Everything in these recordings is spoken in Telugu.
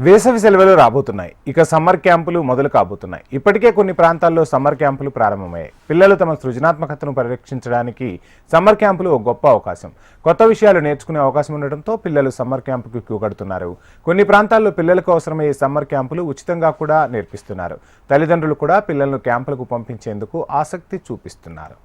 వేసవి సెలవులు రాబోతున్నాయి. ఇక సమ్మర్ క్యాంపులు మొదలు కాబోతున్నాయి. ఇప్పటికే కొన్ని ప్రాంతాల్లో సమ్మర్ క్యాంపులు ప్రారంభమయ్యాయి. పిల్లలు తమ సృజనాత్మకతను పరిరక్షించడానికి సమ్మర్ క్యాంపులు ఒక గొప్ప అవకాశం. కొత్త విషయాలు నేర్చుకునే అవకాశం ఉండడంతో పిల్లలు సమ్మర్ క్యాంపుకు క్యూ కడుతున్నారు. కొన్ని ప్రాంతాల్లో పిల్లలకు అవసరమయ్యే సమ్మర్ క్యాంపులు ఉచితంగా కూడా నేర్పిస్తున్నారు. తల్లిదండ్రులు కూడా పిల్లలను క్యాంపులకు పంపించేందుకు ఆసక్తి చూపిస్తున్నారు.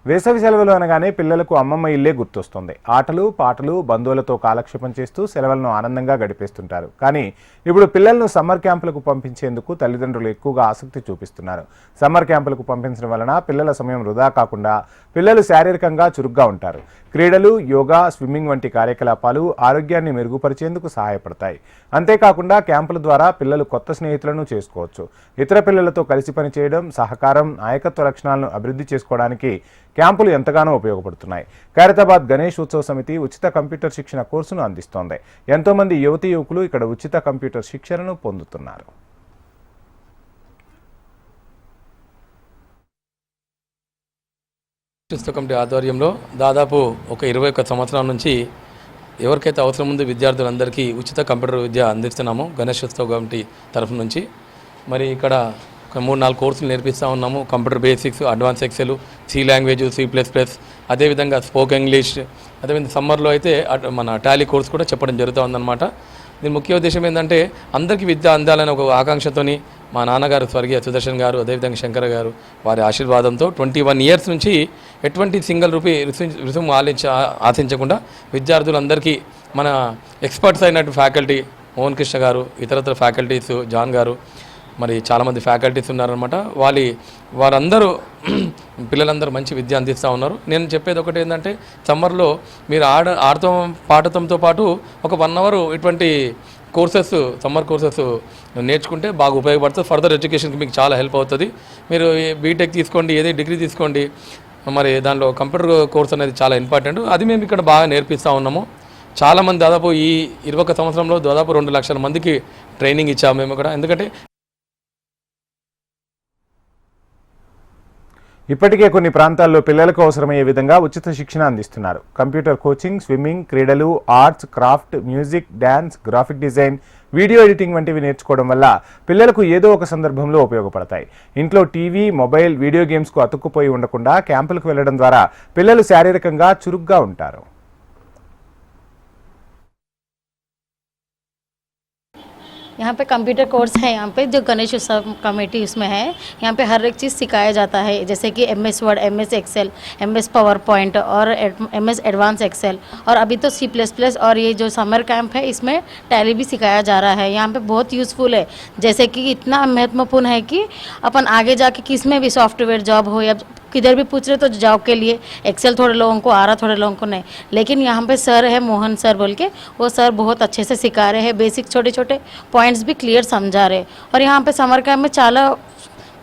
వేసవి సెలవులు అనగానే పిల్లలకు అమ్మమ్మ ఇల్లే గుర్తొస్తుంది. ఆటలు పాటలు బంధువులతో కాలక్షేపం చేస్తూ సెలవులను ఆనందంగా గడిపేస్తుంటారు. కానీ ఇప్పుడు పిల్లలను సమ్మర్ క్యాంపులకు పంపించేందుకు తల్లిదండ్రులు ఎక్కువగా ఆసక్తి చూపిస్తున్నారు. సమ్మర్ క్యాంపులకు పంపించడం వలన పిల్లల సమయం వృధా కాకుండా పిల్లలు శారీరకంగా చురుగ్గా ఉంటారు. క్రీడలు, యోగా, స్విమ్మింగ్ వంటి కార్యకలాపాలు ఆరోగ్యాన్ని మెరుగుపరిచేందుకు సహాయపడతాయి. అంతేకాకుండా క్యాంపుల ద్వారా పిల్లలు కొత్త స్నేహితులను చేసుకోవచ్చు. ఇతర పిల్లలతో కలిసి పనిచేయడం, సహకారం, నాయకత్వ లక్షణాలను అభివృద్ధి చేసుకోవడానికి క్యాంపులు ఎంతగానో ఉపయోగపడుతున్నాయి. ఖైరతాబాద్ గణేష్ ఉత్సవ సమితి ఉచిత కంప్యూటర్ శిక్షణ కోర్సును అందిస్తోంది. ఎంతో మంది యువతీ యువకులు ఇక్కడ ఉచిత కంప్యూటర్ శిక్షణను పొందుతున్నారు. కమిటీ ఆధ్వర్యంలో దాదాపు ఒక 21 సంవత్సరాల నుంచి ఎవరికైతే అవసరం ఉందో విద్యార్థులందరికీ ఉచిత కంప్యూటర్ విద్య అందిస్తున్నాము గణేష్ ఉత్సవ కమిటీ తరఫు నుంచి. మరి ఇక్కడ ఒక 3-4 కోర్సులు నేర్పిస్తూ ఉన్నాము. Computer basics, advance Excel, C language, C++, అదేవిధంగా స్పోక్ ఇంగ్లీష్, అదేవిధంగా సమ్మర్లో అయితే మన టాలీ కోర్స్ కూడా చెప్పడం జరుగుతూ ఉందన్నమాట. దీని ముఖ్య ఉద్దేశం ఏంటంటే అందరికీ విద్య అందాలని ఒక ఆకాంక్షతోని మా నాన్నగారు స్వర్గీయ సుదర్శన్ గారు, అదేవిధంగా శంకర్ గారు వారి ఆశీర్వాదంతో 21 ఇయర్స్ నుంచి ఎటువంటి సింగిల్ రూపీ రుసుము ఆశించకుండా విద్యార్థులందరికీ మన ఎక్స్పర్ట్స్ అయినట్టు ఫ్యాకల్టీ మోహన్ కృష్ణ గారు, ఇతరత్ర ఫ్యాకల్టీస్ జాన్ గారు, మరి చాలామంది ఫ్యాకల్టీస్ ఉన్నారనమాట. వారందరూ పిల్లలందరూ మంచి విద్య అందిస్తూ ఉన్నారు. నేను చెప్పేది ఒకటి ఏంటంటే సమ్మర్లో మీరు ఆడటం పాడటంతో పాటు ఒక 1 అవర్ ఇటువంటి కోర్సెస్, సమ్మర్ కోర్సెస్ నేర్చుకుంటే బాగా ఉపయోగపడుతుంది. ఫర్దర్ ఎడ్యుకేషన్కి మీకు చాలా హెల్ప్ అవుతుంది. మీరు బీటెక్ తీసుకోండి, ఏదో డిగ్రీ తీసుకోండి, మరి దానిలో కంప్యూటర్ కోర్స్ అనేది చాలా ఇంపార్టెంట్. అది మేము ఇక్కడ బాగా నేర్పిస్తూ ఉన్నాము. చాలామంది దాదాపు ఈ 21 సంవత్సరంలో దాదాపు 2 లక్షల మందికి ట్రైనింగ్ ఇచ్చాము మేము ఇక్కడ. ఎందుకంటే ఇప్పటికే కొన్ని ప్రాంతాల్లో పిల్లలకు అవసరమయ్యే విధంగా ఉచిత శిక్షణ అందిస్తున్నారు. కంప్యూటర్ కోచింగ్, స్విమ్మింగ్, క్రీడలు, arts, craft, music, dance, graphic design, video editing వంటివి నేర్చుకోవడం వల్ల పిల్లలకు ఏదో ఒక సందర్భంలో ఉపయోగపడతాయి. ఇంట్లో టీవీ, మొబైల్, వీడియో గేమ్స్కు అతుక్కుపోయి ఉండకుండా క్యాంపులకు వెళ్లడం ద్వారా పిల్లలు శారీరకంగా చురుగ్గా ఉంటారు. यहाँ पे कंप्यूटर कोर्स है। यहाँ पे जो गणेश उत्सव कमेटी उसमें है, यहाँ पे हर एक चीज़ सिखाया जाता है, जैसे कि MS Word, MS Excel, MS PowerPoint और MS एडवांस एक्सेल, और अभी तो C++ और ये जो समर कैंप है इसमें टैली भी सिखाया जा रहा है। यहाँ पे बहुत यूज़फुल है, जैसे कि इतना महत्वपूर्ण है कि अपन आगे जाके किस में भी सॉफ्टवेयर जॉब हो या किधर भी पूछ रहे तो जॉब के लिए एक्सेल थोड़े लोगों को आ रहा, थोड़े लोगों को नहीं। लेकिन यहाँ पे सर है मोहन सर बोल के, वो सर बहुत अच्छे से सिखा रहे हैं, बेसिक छोटे छोटे पॉइंट्स भी क्लियर समझा रहे। और यहाँ पे समर कैंप में चाला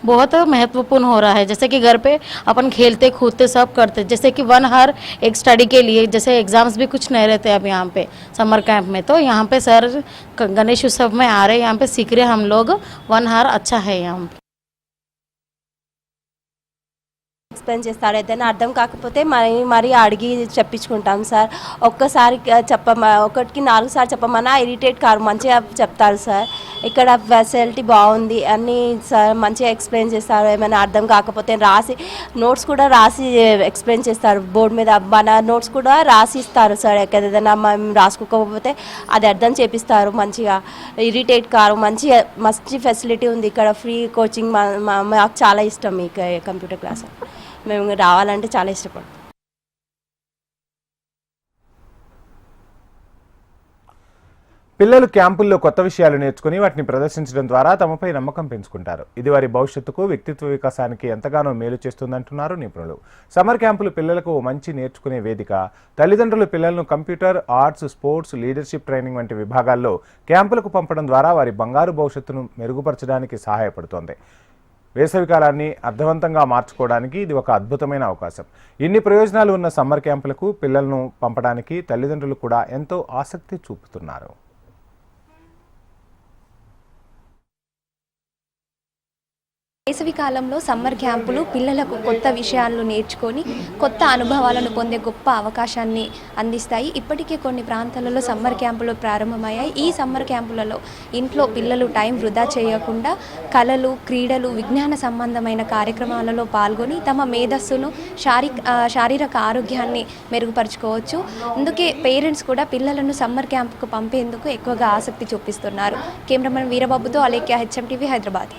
बहुत महत्वपूर्ण हो रहा है, जैसे कि घर पे अपन खेलते कूदते सब करते, जैसे कि 1 आवर एक स्टडी के लिए, जैसे एग्जाम्स भी कुछ नहीं रहते अब यहाँ पे समर कैंप में, तो यहाँ पे सर गणेश उत्सव में आ रहे, यहाँ पे सीख रहे हम लोग। 1 आवर अच्छा है यहाँ पे। ఎక్స్ప్లెయిన్ చేస్తాడు. ఏదైనా అర్థం కాకపోతే మరీ అడిగి చెప్పించుకుంటాం సార్. ఒక్కసారి ఒకటికి 4 సార్లు చెప్పమన్నా ఇరిటేట్ కారు, మంచిగా చెప్తారు సార్. ఇక్కడ ఫెసిలిటీ బాగుంది, అన్నీ సార్ మంచిగా ఎక్స్ప్లెయిన్ చేస్తారు. ఏమైనా అర్థం కాకపోతే నోట్స్ కూడా రాసి ఎక్స్ప్లెయిన్ చేస్తారు. బోర్డు మీద మన నోట్స్ కూడా రాసి ఇస్తారు సార్. ఏదైనా మేము రాసుకోకపోతే అది అర్థం చేపిస్తారు. మంచిగా ఇరిటేట్ కారు, మంచి ఫెసిలిటీ ఉంది ఇక్కడ. ఫ్రీ కోచింగ్ మాకు చాలా ఇష్టం ఈ కంప్యూటర్ క్లాస్. మేము రావాలంటే చాలా ఇష్టపడతాం. పిల్లలు క్యాంపుల్లో కొత్త విషయాలు నేర్చుకుని వాటిని ప్రదర్శించడం ద్వారా తమపై నమ్మకం పెంచుకుంటారు. ఇది వారి భవిష్యత్తుకు, వ్యక్తిత్వ వికాసానికి ఎంతగానో మేలు చేస్తుందంటున్నారు నిపుణులు. సమ్మర్ క్యాంపులు పిల్లలకు మంచి నేర్చుకునే వేదిక. తల్లిదండ్రులు పిల్లలను computer, arts, sports, leadership training వంటి విభాగాల్లో క్యాంపులకు పంపడం ద్వారా వారి బంగారు భవిష్యత్తును మెరుగుపరచడానికి సహాయపడుతోంది. వేసవికాలాన్ని అర్థవంతంగా మార్చుకోవడానికి ఇది ఒక అద్భుతమైన అవకాశం. ఇన్ని ప్రయోజనాలు ఉన్న సమ్మర్ క్యాంపులకు పిల్లలను పంపడానికి తల్లిదండ్రులు కూడా ఎంతో ఆసక్తి చూపుతున్నారు. వేసవి కాలంలో సమ్మర్ క్యాంపులు పిల్లలకు కొత్త విషయాలను నేర్చుకొని కొత్త అనుభవాలను పొందే గొప్ప అవకాశాన్ని అందిస్తాయి. ఇప్పటికే కొన్ని ప్రాంతాలలో సమ్మర్ క్యాంపులు ప్రారంభమయ్యాయి. ఈ సమ్మర్ క్యాంపులలో ఇంట్లో పిల్లలు టైం వృధా చేయకుండా కళలు, క్రీడలు, విజ్ఞాన సంబంధమైన కార్యక్రమాలలో పాల్గొని తమ మేధస్సును శారీరక ఆరోగ్యాన్ని మెరుగుపరుచుకోవచ్చు. అందుకే పేరెంట్స్ కూడా పిల్లలను సమ్మర్ క్యాంపుకు పంపేందుకు ఎక్కువగా ఆసక్తి చూపిస్తున్నారు. కెమెరామెన్ వీరబాబుతో అలేఖ్య, HM TV, హైదరాబాద్.